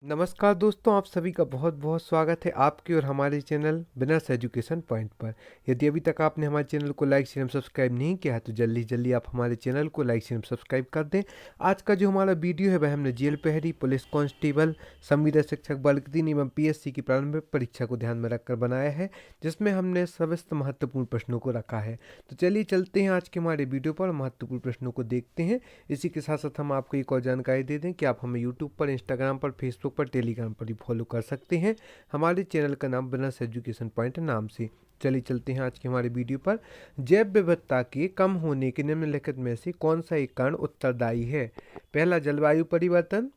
नमस्कार दोस्तों, आप सभी का बहुत बहुत स्वागत है आपके और हमारे चैनल बिनर्स एजुकेशन पॉइंट पर। यदि अभी तक आपने हमारे चैनल को लाइक शेयर सब्सक्राइब नहीं किया है तो जल्दी आप हमारे चैनल को लाइक शेयर सब्सक्राइब कर दें। आज का जो हमारा वीडियो है वह हमने जेल प्रहरी, पुलिस कांस्टेबल, संविदा शिक्षक बल्क 3 एवं पीएससी की प्रारंभिक परीक्षा को ध्यान में रखकर बनाया है, जिसमें हमने समस्त महत्वपूर्ण प्रश्नों को रखा है। तो चलिए चलते हैं आज के हमारे वीडियो पर, महत्वपूर्ण प्रश्नों को देखते हैं। इसी के साथ साथ हम आपको एक और जानकारी दे दें कि आप हमें यूट्यूब पर, इंस्टाग्राम पर, फेसबुक पर, टेलीग्राम पर भी फॉलो कर सकते हैं। हमारे चैनल का नाम बिनर्स एजुकेशन पॉइंट नाम से। चलिए चलते हैं आज के हमारे वीडियो पर। जैव विविधता के कम होने के निम्नलिखित में से कौन सा एक कारण उत्तरदायी है? पहला, जलवायु परिवर्तन।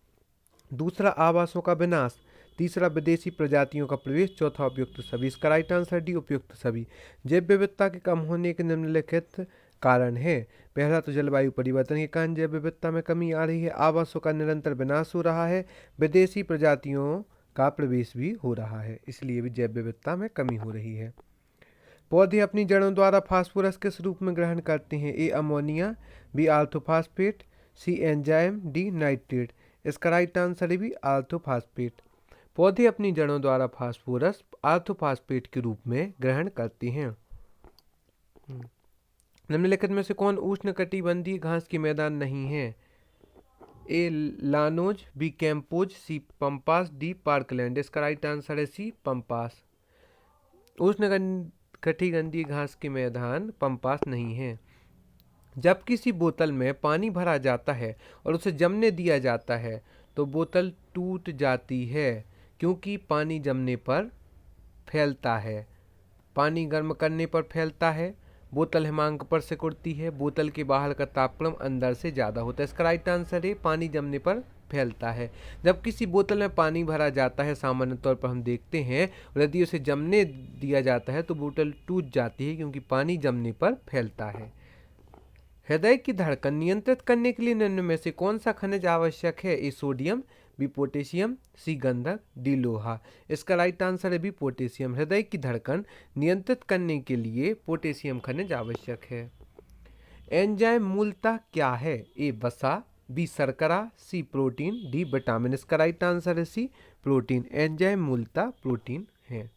दूसरा, आवासों का विनाश। तीसरा, विदेशी प्रजातियों का प्रवेश। चौथा, उपयुक्त सभी। इसका राइट आंसर डी, उपयुक्त सभी। जैव विविधता के कम होने के निम्नलिखित कारण है। पहला तो जलवायु परिवर्तन के कारण जैव विविधता में कमी आ रही है। आवासों का निरंतर विनाश हो रहा है। विदेशी प्रजातियों का प्रवेश भी हो रहा है, इसलिए भी जैव विविधता में कमी हो रही है। पौधे अपनी जड़ों द्वारा फास्फोरस किस रूप में ग्रहण करते हैं? ए, अमोनिया। बी, आर्थोफास्फेट। सी, एंजाइम। D, nitrate. इसका राइट आंसर है भी आर्थोफास्फेट। पौधे अपनी जड़ों द्वारा फास्फोरस आर्थोफास्फेट के रूप में ग्रहण करते हैं। निम्नलिखित में से कौन उष्णकटिबंधीय घास के मैदान नहीं है? ए, लानोज। बी, कैंपोज। सी, पंपास। D, parkland. इसका राइट आंसर है सी, पंपास। उष्णकटिबंधीय घास के मैदान पंपास नहीं है। जब किसी बोतल में पानी भरा जाता है और उसे जमने दिया जाता है तो बोतल टूट जाती है, क्योंकि पानी जमने पर फैलता है। पानी गर्म करने पर फैलता है। बोतल हिमांक पर सिकुड़ती है। बोतल के बाहर का तापक्रम अंदर से ज़्यादा होता है। इसका राइट आंसर है पानी जमने पर फैलता है। जब किसी बोतल में पानी भरा जाता है, सामान्य तौर पर हम देखते हैं, और यदि उसे जमने दिया जाता है तो बोतल टूट जाती है, क्योंकि पानी जमने पर फैलता है। हृदय की धड़कन नियंत्रित करने के लिए निम्न में से कौन सा खनिज आवश्यक है? A, sodium. B, potassium. C, गंधक। डी, लोहा। इसका राइट आंसर है बी, पोटेशियम। हृदय की धड़कन नियंत्रित करने के लिए पोटेशियम खनिज आवश्यक है। एंजाइम मूलतः क्या है? ए, वसा। बी, शर्करा। सी, प्रोटीन। D, vitamin. इसका राइट आंसर है सी, प्रोटीन। एंजाइम मूलतः प्रोटीन है।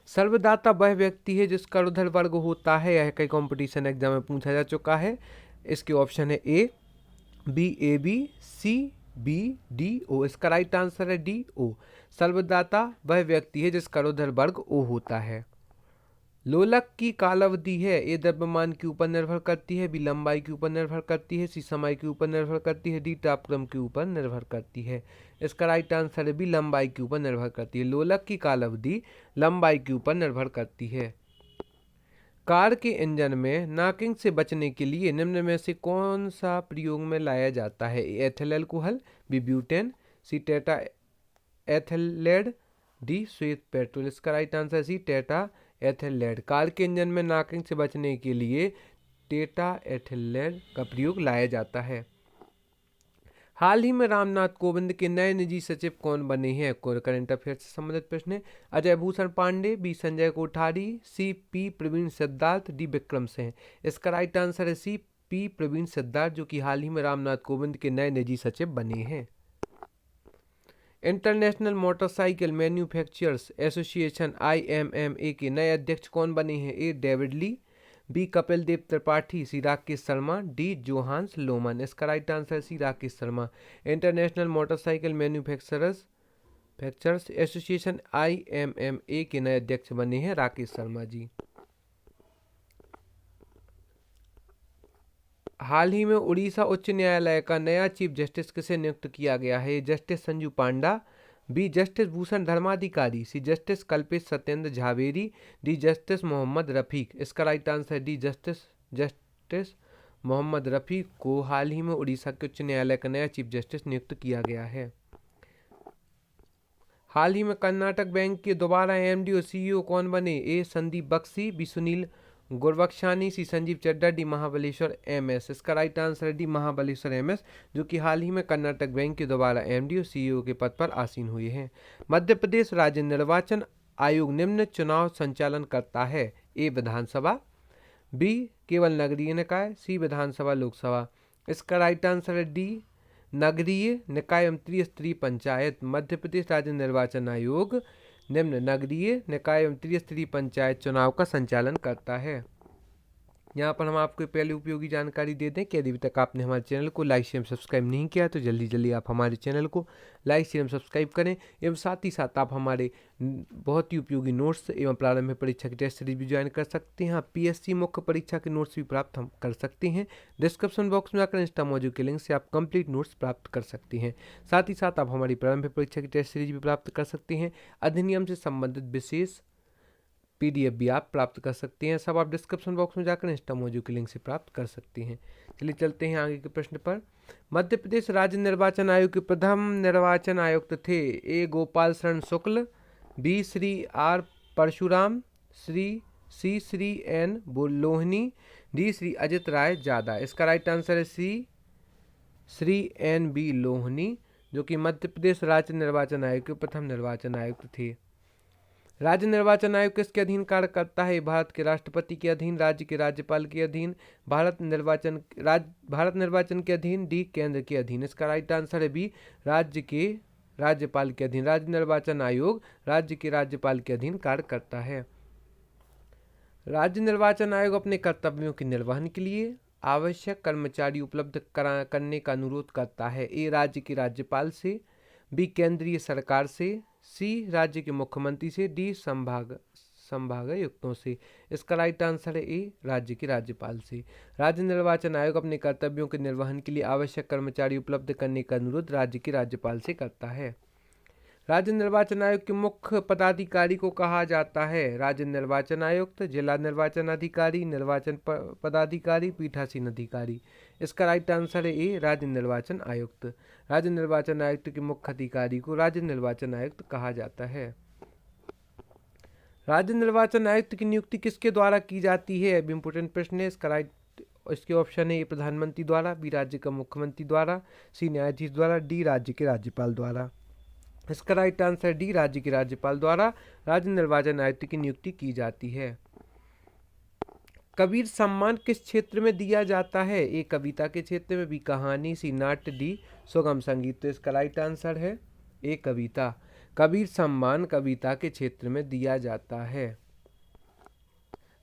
सर्वदाता वह व्यक्ति है जिसका ऊर्ध्व वर्ग होता है। यह कई कंपटीशन एग्जाम में पूछा जा चुका है। इसके ऑप्शन है A, B, A B, C, B, D, O. इसका राइट आंसर है डी, ओ। सर्वदाता वह व्यक्ति है जिसका ऊर्ध्व वर्ग ओ होता है। लोलक की कालावधि है। ए, द्रव्यमान के ऊपर निर्भर करती है। बी, लंबाई के ऊपर निर्भर करती है। सी, समय के ऊपर निर्भर करती है। डी, तापक्रम के ऊपर निर्भर करती है। इसका राइट आंसर है बी, लंबाई के ऊपर निर्भर करती है। लोलक की कालावधि लंबाई के ऊपर निर्भर करती है। कार के इंजन में नॉकिंग से बचने के लिए निम्न में से कौन सा प्रयोग में लाया जाता है? A, ethyl alcohol. B, butane. C, tetra ethyl lead. D, श्वेत पेट्रोल। इसका right answer C, tetra ethyl lead. Car के इंजन में नॉकिंग से बचने के लिए टेट्रा एथिलेड का प्रयोग लाया जाता है। हाल ही में रामनाथ कोविंद के नए निजी सचिव कौन बने हैं? करंट अफेयर से संबंधित प्रश्न है। अजय भूषण पांडे। बी, संजय कोठारी। सी, पी, प्रवीण सिद्धार्थ। डी, विक्रम सिंह। इसका राइट आंसर है सी, पी, प्रवीण सिद्धार्थ, जो कि हाल ही में रामनाथ कोविंद के नए निजी सचिव बने हैं। International motorcycle manufacturers association IMMA के नए अध्यक्ष कौन बने हैं? A, David Lee. B, Kapil Dev Tripathi. C, Rakesh Sharma. D, Johannes Lohmann. इसका right answer C, Rakesh Sharma. International motorcycle manufacturers association IMMA के नए अध्यक्ष बने हैं राकेश शर्मा जी। हाल ही में उड़ीसा उच्च न्यायालय का नया चीफ जस्टिस किसे नियुक्त किया गया है? Justice Sanju Panda. B, justice Bhushan Dharmadhikari. C, justice Kalpesh Satyendra Jhaveri. D, justice Mohammed Rafiq. इसका right answer D, justice Mohammed Rafiq को हाल ही में उड़ीसा के उच्च न्यायालय का नया चीफ जस्टिस नियुक्त किया गया है। हाल ही में कर्नाटक बैंक के दोबारा MD और CEO कौन बने? A, Sandeep Bakshi. B, Sunil Gurbaxani. C, Sanjeev Chadha. D, Mahabaleshwar MS। इसका राइट आंसर है डी, महाबलेश्वर MS, जो कि हाल ही में कर्नाटक बैंक के दोबारा MD और CEO के पद पर आसीन हुए हैं। मध्य प्रदेश राज्य निर्वाचन आयोग निम्न चुनाव संचालन करता है? ए, विधानसभा। बी, केवल नगरीय निकाय। सी, विधानसभा लोकसभा। इसका राइट आंसर है डी, नगरीय निकाय एवं त्रिस्तरीय पंचायत। मध्य प्रदेश राज्य निर्वाचन आयोग निम्न नगरीय निकाय एवं त्रिस्तरीय पंचायत चुनाव का संचालन करता है। यहाँ पर हम आपको पहले उपयोगी जानकारी दे दें कि यदि अभी तक आपने हमारे चैनल को लाइक शेयर सब्सक्राइब नहीं किया तो जल्दी आप हमारे चैनल को लाइक शेयर सब्सक्राइब करें एवं साथ ही साथ आप हमारे बहुत ही उपयोगी नोट्स एवं प्रारंभिक परीक्षा की टेस्ट सीरीज भी ज्वाइन कर सकते हैं। आप पीएससी मुख्य परीक्षा के नोट्स भी प्राप्त हम कर सकते हैं। डिस्क्रिप्शन बॉक्स में आकर इंस्टा मौजूद के लिंक से आप कंप्लीट नोट्स प्राप्त कर सकते हैं। साथ ही साथ आप हमारी प्रारंभिक परीक्षा की टेस्ट सीरीज भी प्राप्त कर सकते हैं। अधिनियम से संबंधित विशेष PDF भी आप प्राप्त कर सकते हैं। सब आप डिस्क्रिप्शन बॉक्स में जाकर इंस्टा मौजू के लिंक से प्राप्त कर सकते हैं। चलिए चलते हैं आगे के प्रश्न पर। मध्य प्रदेश राज्य निर्वाचन आयोग के प्रथम निर्वाचन आयुक्त थे A. गोपाल शरण शुक्ल, B. Shri R. Parshuram, C. Shri N. Lohani, D. Shri Ajit राय जादा। इसका राइट आंसर है C. श्री NB लोहनी, जो कि मध्य प्रदेश राज्य निर्वाचन आयोग के प्रथम निर्वाचन आयुक्त थे। राज्य निर्वाचन आयोग किसके अधीन कार्य करता है? भारत के राष्ट्रपति के अधीन, राज्य के राज्यपाल के अधीन, भारत निर्वाचन के अधीन, D. केंद्र के अधीन। इसका राइट आंसर है B. राज्य के राज्यपाल के अधीन। राज्य निर्वाचन आयोग राज्य के राज्यपाल के अधीन कार्य करता है। राज्य निर्वाचन आयोग अपने कर्तव्यों के निर्वहन के लिए आवश्यक कर्मचारी उपलब्ध करने का अनुरोध करता है। A. राज्य के राज्यपाल से, B. केंद्रीय सरकार से, C. राज्य के मुख्यमंत्री से, D. संभागायुक्तों से। इसका राइट आंसर है A. राज्य के राज्यपाल से। राज्य निर्वाचन आयोग अपने कर्तव्यों के निर्वहन के लिए आवश्यक कर्मचारी उपलब्ध करने का अनुरोध राज्य के राज्यपाल से करता है। राज्य निर्वाचन आयोग के मुख्य पदाधिकारी को कहा जाता है? राज्य निर्वाचन आयुक्त, जिला निर्वाचन अधिकारी, निर्वाचन पदाधिकारी, पीठासीन अधिकारी। इसका राइट आंसर है A. राज्य निर्वाचन आयुक्त। राज्य निर्वाचन आयुक्त के मुख्य अधिकारी को राज्य निर्वाचन आयुक्त कहा जाता है। राज्य निर्वाचन आयुक्त की नियुक्ति किसके द्वारा की जाती है? अब इम्पोर्टेंट प्रश्न है। इसके ऑप्शन है A. प्रधानमंत्री द्वारा, B. राज्य का मुख्यमंत्री द्वारा, C. न्यायाधीश द्वारा, D. राज्य के राज्यपाल द्वारा। इसका राइट आंसर D. राज्य के राज्यपाल द्वारा राज्य निर्वाचन आयुक्त की नियुक्ति की जाती है। कबीर सम्मान किस क्षेत्र में दिया जाता है? A. कविता के क्षेत्र में, B. कहानी, C. नाट्य, D. सुगम संगीत। तो इसका राइट आंसर है A. कविता। कबीर सम्मान कविता के क्षेत्र में दिया जाता है।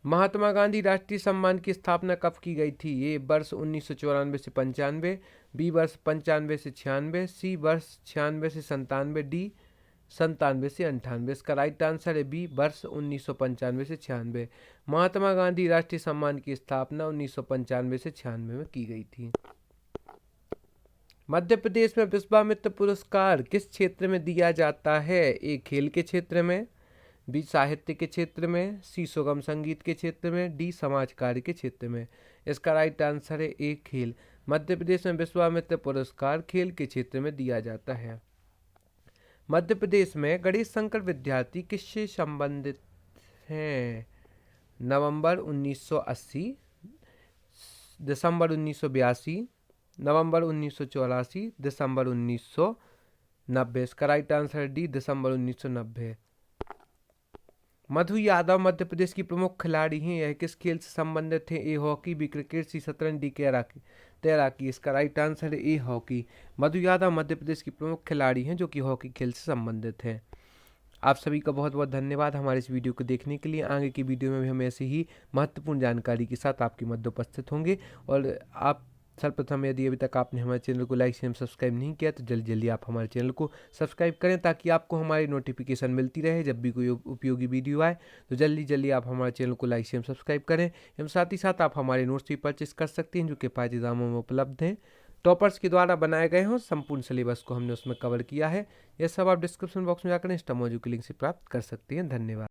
महात्मा गांधी राष्ट्रीय सम्मान की स्थापना कब की गई थी? A. वर्ष 1994 से 95, B. वर्ष 95 से 96, C. वर्ष 96 से 97, D. 97 से 98। इसका राइट आंसर है B. वर्ष 1995 से 96। महात्मा गांधी राष्ट्रीय सम्मान की स्थापना 1995 से 96 में की गई थी। मध्य प्रदेश में विश्वामित्र पुरस्कार किस क्षेत्र में दिया जाता है? A. खेल के क्षेत्र में, B. साहित्य के क्षेत्र में, C. सुगम संगीत के क्षेत्र में, D. समाज कार्य के क्षेत्र में। इसका राइट आंसर है A. खेल। मध्य प्रदेश में विश्वामित्र पुरस्कार खेल के क्षेत्र में दिया जाता है। मध्य प्रदेश में गणेश शंकर विद्यार्थी किससे संबंधित हैं? नवंबर 1980, दिसंबर 1982, नवंबर 1984, दिसंबर 1990। इसका राइट आंसर D. दिसंबर 1990। मधु यादव मध्य प्रदेश की प्रमुख खिलाड़ी हैं। यह किस खेल से संबंधित है? A. Hockey, B. Cricket, C. शतरंज, D. तैराकी। इसका राइट आंसर है A. हॉकी। मधु यादव मध्य प्रदेश की प्रमुख खिलाड़ी हैं जो कि हॉकी खेल से संबंधित हैं। आप सभी का बहुत बहुत धन्यवाद हमारे इस वीडियो को देखने के लिए। आगे की वीडियो में भी हम ऐसे ही महत्वपूर्ण जानकारी के साथ आपके मध्य उपस्थित होंगे। और आप सर्वप्रथम यदि अभी तक आपने हमारे चैनल को लाइक शेयर सब्सक्राइब नहीं किया तो जल्दी आप हमारे चैनल को सब्सक्राइब करें ताकि आपको हमारी नोटिफिकेशन मिलती रहे जब भी कोई उपयोगी वीडियो आए। तो जल्दी आप हमारे चैनल को लाइक शेयर सब्सक्राइब करें एवं साथ ही साथ आप हमारे नोट्स भी परचेस कर सकते हैं जो किफ़ायती दामों में उपलब्ध हैं। टॉपर्स के द्वारा बनाए गए हों, संपूर्ण सिलेबस को हमने उसमें कवर किया है। यह सब आप डिस्क्रिप्शन बॉक्स में जाकर इंस्टा मौजू के लिंक से प्राप्त कर सकते हैं। धन्यवाद।